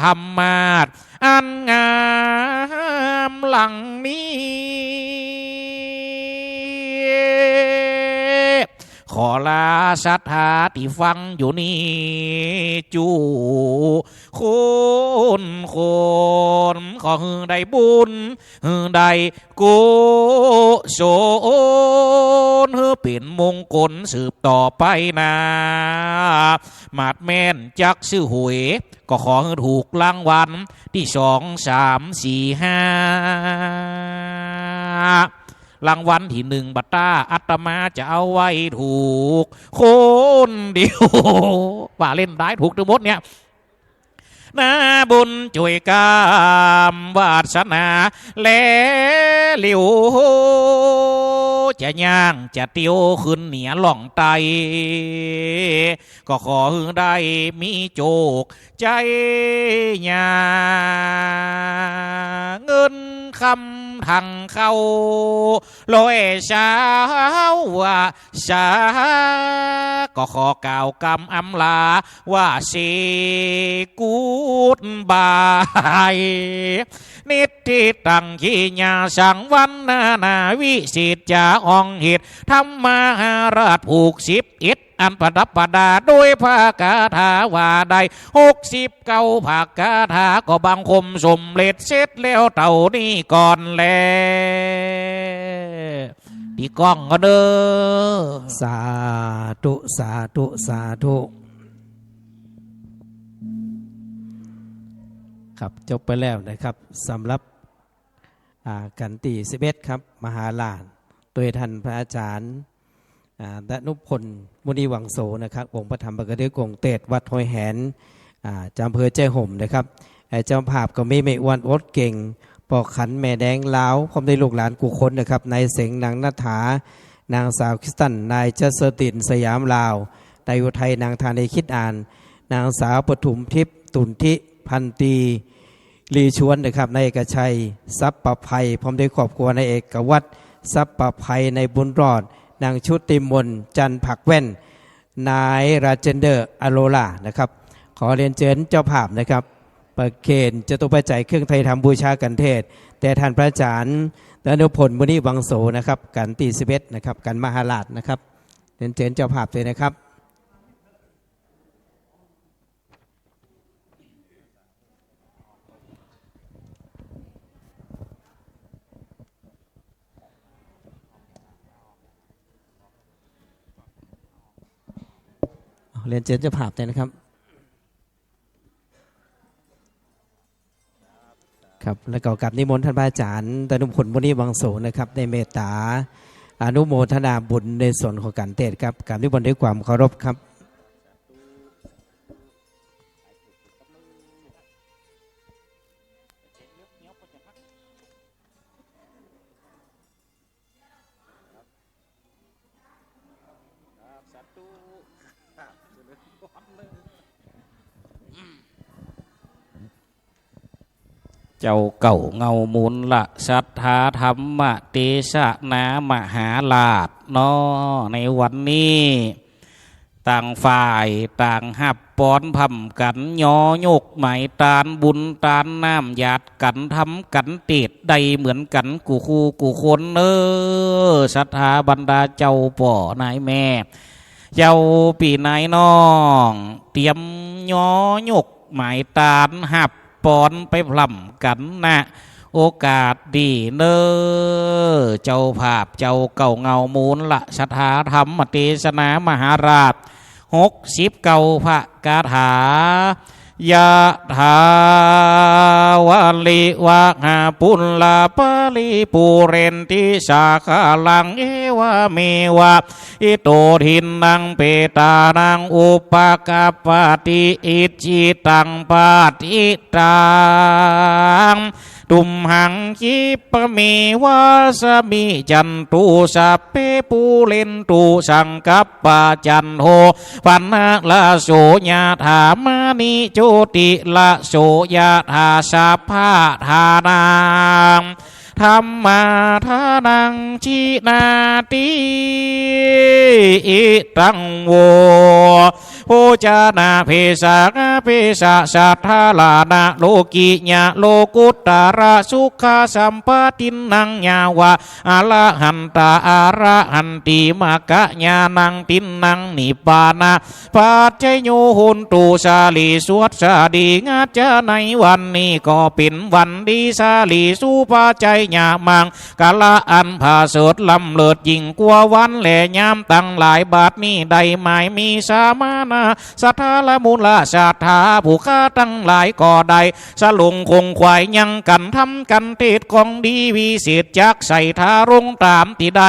ธรรมาสอันงามหลังนี้ขอลาศรัทธาที่ฟังอยู่นี่จูคุณขอให้ได้บุญได้กุศลให้เป็นมงคลสืบต่อไปนะมาดแม่นจักซื้อหวยก็ขอให้ถูกรางวัลที่2 3 4 5รางวัลที่1บัตตาอัตมาจะเอาไว้ถูกคนเดียวว่าเล่นได้ถูกทั้งหมดเนี่ยนาบุญช่วยกามวาสนาและเหลียวจะย่างจะเตียวขึ้นเหนียหล่องไตก็ขอให้ได้มีโจกใจญาเงินคำทางเข้าลอยเช้าว่าชาก็ขอกล่าวกำอำลาว่าสิกูดบายนิติตังขีญาสังวันนาวิสิตจาองหิตธรรมาราชผูก11อันประดับประดาด้วยภาคาถาว่าใด69ภาคาถาก็บังคมสมเร็จเสร็จแล้วเต่านี้ก่อนแลที่ก้องก็เด้อสาธุสาธุสาธุครับจบไปแล้วนะครับสำหรับกันตี11ครับมหาลานโดยท่านพระอาจารย์ดนุพลมุนีวังโสนะครับองค์พระธรรมกฤษกงเตศวัดหอยแหนจำเพอใจห่มนะครับเจ้าภาพก็มีเมอ้วนอดเก่งปอกขันแม่แดงลาวพร้อมได้ลูกหลานกุคนนะครับนายเสงนางนัฐานางสาวคริสตันนายเจษตินสยามลาวนายอุทัยนางธานีคิดอ่านนางสาวปฐุมทิพย์ตุนทิพันตีลีชวนนะครับนายเอกชัยทรัพย์ประภัยพร้อมด้วยครอบครัวนายเอกวัตรทรัพย์ประภัยในบุญรอดนางชุติมนจันผักแว่นนายราเจนเดอร์อโลลานะครับขอเรียนเชิญเจ้าภาพนะครับประเคนจะต้องไปจ่ายเครื่องไทยทำบูชากันเทศแต่ท่านพระอาจารย์ดนุพลมุนีวังโสนะครับกันตี11นะครับกันมหาราชนะครับเรียนเชิญเจ้าภาพเลยนะครับเรียนเชิญเจ้าภาพเลยนะครับครับและก็กับนิมนต์ท่านพระอาจารย์ดนุพลมุนีวังโสนะครับในเมตตาอนุโมทนาบุญในส่วนของการเทศครับการนิมนต์ด้วยความเคารพครับ เจ้าเก่าเงามูลละสัทธาธรรมเตชะนามหาลาภนอในวันนี้ต่างฝ่ายต่างหับป้อนพำกันย่อยกหมายตานบุญตานน้ำหยาดกันทำกันเตดใดเหมือนกันกูคู่กูคนศรัทธาบรรดาเจ้าป่อนายแม่เจ้าปีนายน้องเตรียมย่อยกหมายตานหับป้อนไปพล่ำกันนะโอกาสดีเจ้าภาพเจ้าเก่าเงามูลละศรัทธาธรรมเทศนามหาราช60เก่าพระคาถายะถาวาลิวะหาปุลลาปาลิปูเรนติสาคาลังเอวะเมวะอิโตทินนังเปตานังอุปกาปติอิจิตังปาติตังตุมหังคิปะเมวาสมิจันตุสัพเพปูเรนตุสังกัปปะจันโทปันนะละโสญาถามานิโจติละโสญาถาสัพพะทานังธรรมาทานังชินาติอิตังโวโภจานาเพสะเพสะสัทธาลานะโลกิญะโลกุตตระสุขาสัมปตินังญาวะอะระหันตาอะระหันติมะกะญาณังตินังนิปานะปัจจโยโหนตุสาลีสวดสาดีงาจะในวันนี้ก็เป็นวันดีสาลีสุปาใจญามังกะละอันผาเสดลำเลิศยิ่งกว่าวันแหล่ยามตั้งหลายบาทนี้ใดหมายมีสามานะสัทธาละมูลศรัทธาผู้ข้าตั้งหลายก่อใดสลุงคงควายยังกันทำกันเทศของดีวิเศษจักใส่ทารงตามที่ใด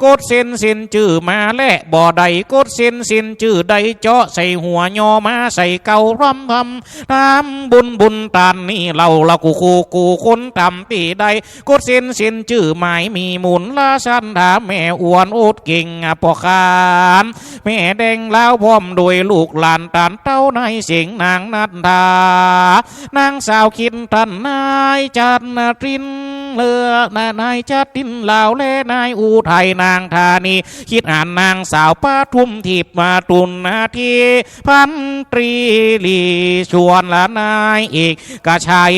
กดเส้นจื่อมาและบ่อใดกดเส้นจื่อใดเจาะใส่หัวยอมาใส่เการ่ำตามบุญตานนี่เรากูคนทำที่ใดกดเส้นจื่อหมายมีมูลละสันถาแม่อ้วนอุดเก่งปอคานแม่แดงแล้วพร้อมโดยลูกหลานตานเต้าในเสียงนางนัดดานางสาวคินตันนายจันทรินเลือนายจัดตินลาวและนายอุทัยนางธานีคิดอ่านนางสาวป้าทุ่มทิพมาตุนนาทีพันตรีลีชวนละนายเอกกชัย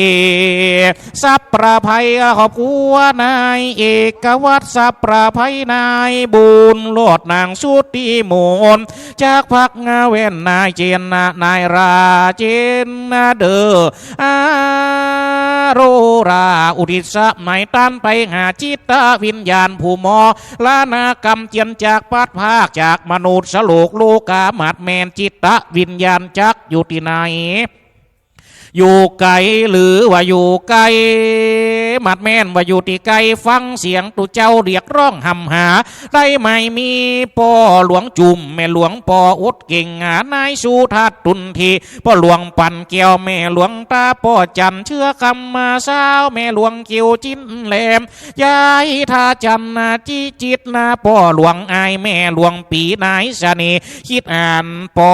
สัพประภัยขอบคัวนายเอกวัตสัพประภัยนายบุญโลดนางสุติโมนจากพักงาเวนนายเจนนายราเจนเดอโรราอุทิศหมายตันไปหาจิตวิญญาณผู้มอลานากรรมเจียนจากปัดภาคจากมนุษย์สโลกโลกาหมัดแมนจิตวิญญาณจักอยู่ที่ไหนอยู่ไกลหรือว่าอยู่ไกลหมัดแม่นว่าอยู่ที่ไกลฟังเสียงตุเจ้าเรียกร้องหำหาได้ไม่มีพ่อหลวงจุ่มแม่หลวงพ่ออุดเก่งนายสุทัศตุนทีพ่อหลวงปั่นเกี่ยวแม่หลวงตาพ่อจันเชื่อคำมาสาวแม่หลวงเกี่ยวจิ้นแหลมยายท่าจันจีจิตพ่อหลวงอายแม่หลวงปีนายสนีคิดอ่านพ่อ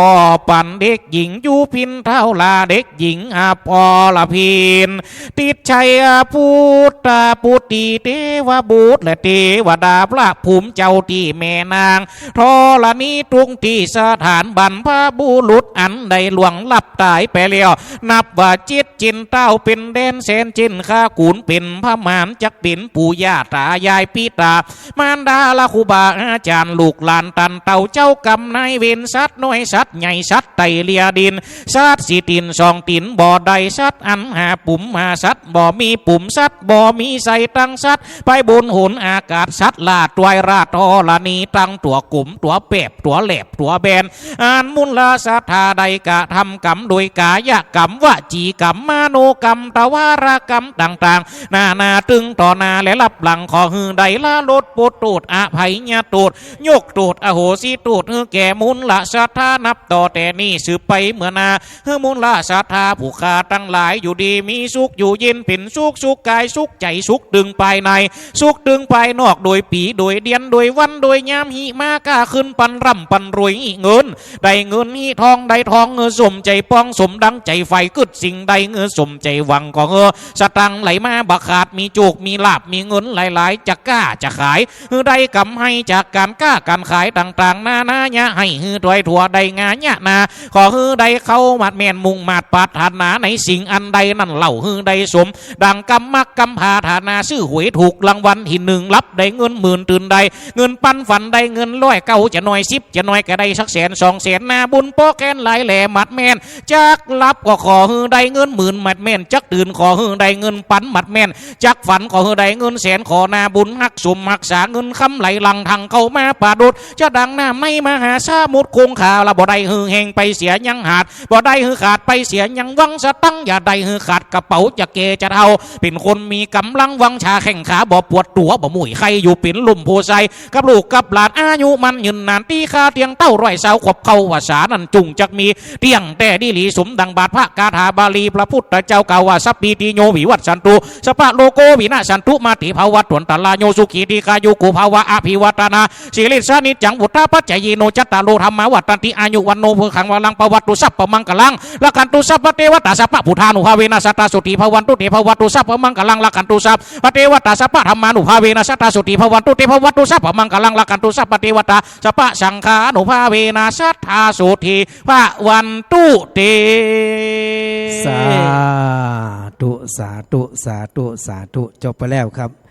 ปั่นเด็กหญิงอยู่พินเท่าลาเด็กหญิงปอละพินติดชัยพุทธปุติเทวบุตรและเทวดาพระภูมิเจ้าที่แม่นางทรณีทุกที่สถานบรรพบุรุษอันใดหลวงลับตายไปแล้วนับว่าจิตจินเต้าเป็นแดนเซนจินข้าขุนเป็นพระมารจักเป็นปู่ย่าตายายปิตามารดาละครูบาอาจารย์ลูกหลานตันเต่าเจ้ากรรมนายเวรสัตว์น้อยสัตว์ใหญ่สัตว์ไตเลียดินสัตว์สีตินสองตินบ่อใดสัตว์อันหาปุ่มหาสัตว์บ่มีปุ่มสัตว์บ่มีใส่ตั้งสัตว์ไปบนหุนอากาศสัตว์ลาดตวยราทอลานีตั้งตัวกลุ่มตัวเปบตัวแหลบตัวแบนอ่านมุลลาสัทธาใดกะทำกรรมโดยกายกรรมวจีกรรมมโนกรรมตวารกรรมต่างๆนาตึงต่อนาและรับหลังขอหือใดละลดปุตตูดอภัยญาตูดยกตูดอโหสิตูดแก่มุลลาสัทธานับต่อแต่นี่สืบไปเมื่อนามุลลาสัทธาผู้ขาตั้งหลายอยู่ดีมีสุขอยู่เย็นเป็นสุขกาย สุขใจสุขดึงภายในสุขดึงภายนอกโดยปีโดยเดือนโดยวันโดยยามหิมากล้าขึ้นปันร่ำปันรวยเงินได้เงินหิทองได้ทองเงือสมใจป้องสมดังใจไฟกึดสิ่งใดเงือสมใจหวังก็สตังไหลมาบักขาดมีโจกมีลาบมีเงินหลายๆจะกล้าจะขายได้กำให้จากการกล้าการขายต่างๆนานาญะให้ถวยถั่วได้งานญะนาขอได้เข้ามัดแม่นมุงมาดปาถนาในสิ่งอันใดนั่นเล่าได้สมดังกำมักกำพาฐานาซื้อหวยถูกรางวัลที่หนึ่งรับได้เงินหมื่นตื่นใดเงินปันฝันได้เงินร้อยเก้าจะหน่อยสิบจะหน่อยก็ได้สักแสน200,000นาบุญโปแกนหลายแหล่มัดแม่นจักรับก็ขอได้เงินหมื่นมัดแม่นจักตื่นขอได้เงินปันมัดแม่นจักฝันขอได้เงินแสนขอนาบุญหักสมหักษาเงินคำไหลหลังทางเข้ามาป่าดุดจะดังหน้าไม่มหาสมุทรคงข่าวละบ่ได้แหงไปเสียยังหาดบ่ได้ขาดไปเสียยังวังสตั้งอย่าได้ขาดกระเป๋าจะเกจะเท่าเป็นคนมีกำลังวังชาแข่งขาบ่ปวดตัวบ่มุ่ยใครอยู่เป็นลุ่มโพไซกับลูกกับหลานอายุมันยืนนานตีคาเตียงเต้าร้อยสาวขบเข้าวาสานั่นจุงจักมีเตียงแต่ดีหลีสมดังบาทพระคาถาบาลีพระพุทธเจ้ากล่าวว่าสัพพีติโยวิวัตสันตุสปะโลโกวินาสันตุมาติภาวะตวนตาลาโยสุขีติกายุกุภาวะอภิวัตนาสิริสานิจังบุตตาปัจจยีโนจัตตาโลธรรมวัตตันติอายุวันโนเพื่อขังวลังปวัตตุสัพพมังกลังละกันตุสัพพเทวตาสัพพพุทธานุภาเวนัสตาสุติภวันตุเทภวัตตุสัพพมังกลังละกันตุสัพพเทวตาสัพพธรรมานุภาเวนัสตาสุติภวันตุเทภวัตตุสัพพมังกลังละกันตุสัพพเทวตาสัพพสังฆานุภาเวนัสตาสุติภวันตุเต สาธุสาธุสาธุสาธุจบไปแล้วครับ